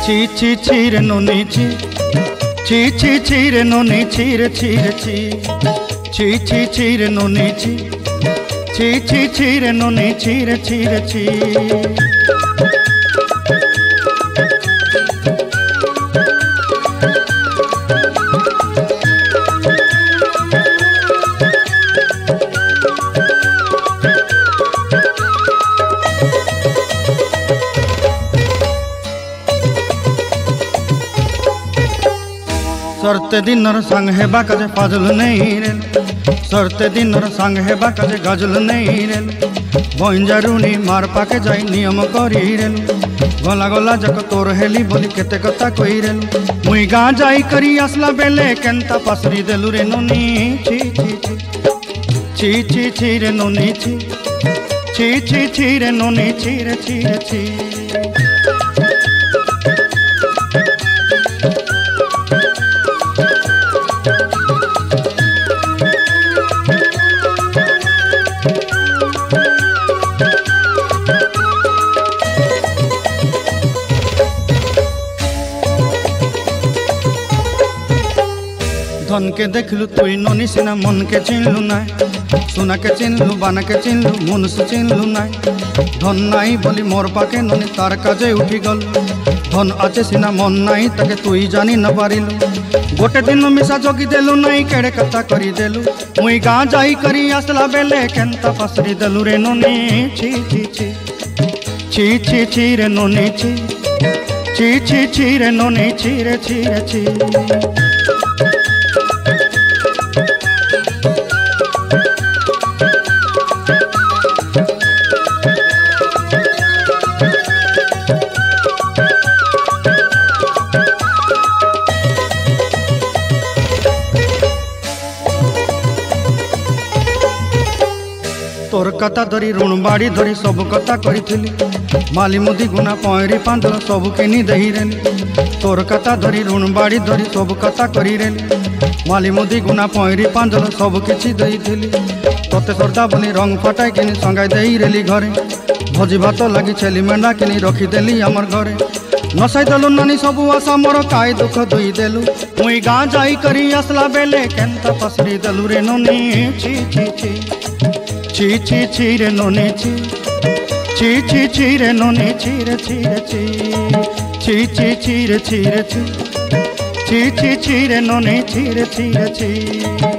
ছি ছি ছি রে ননি ছি ছি ছি ছি রে ননি ছি রে ছি রে ছি ছি ছি ছি রে ননি ছি ছি ছি ছি রে ননি ছি রে ছি রে ছি सरते दिनर संग हेबा काजे फाजल नहीं रे सरते दिनर संग हेबा काजे गजल नहीं रे बंजारुनी मार पाके जाई नियम करी रे गला गला जक तोर हेली बोली केते कथा कई रे मुई गाँ जाई करी आसला बेले केंता पासरी देलु रे नोनी छी छी छी छी छी रे नोनी छी छी छी छी रे नोनी छी रे छी रे छी धन के देखलु तुई नोनी सिना मन के चिन्हलु ना सोना के चिन्हलु बाना के चिन्हलु मन से चिन्हलु ना धन नाई बोली मोर पाके नोनी तार काजे उठी गल धन आचे सिना मन नाई ताके तुई जानी न पारिलु गोटे दिन मिसा जगी देलु नाई केड़े कथा करी देलु मुई गाँ जाई करी आसला बेले केंता पासरी देलु रे नोनी छी छी छी छी छी छी रे नोनी छी छी छी छी रे नोनी छी रे छी रे छी तोर कथा धरी ऋण बाड़ी धरी सब कथा करी माली मुदी गुना पयरी पांदल सब किनी दही रेली तोर कथा धरी ऋण बाड़ी धरी सब कथा करी रेली माली मुदी गुना पयरी पांदल सब किछि दही थी तोते सरदा बोली रंग फटाई किनी संगाई दही रेली घरे भोजी भात लगी छेली मेंढा किनी रखीदेली आमर घरे नसाई देलु नानी सबू आशा मोर काय दुख दुई देलु मुई गाँ जाई करी आसला बेले केंता पसरी देलु रे नोनी छी छी छी छी छी छी रे नोनी छी छी छी छी रे नोनी छी रे छी रे छी छी छी छी रे छी रे छी छी छी छी रे नोनी छी रे छी रे छी।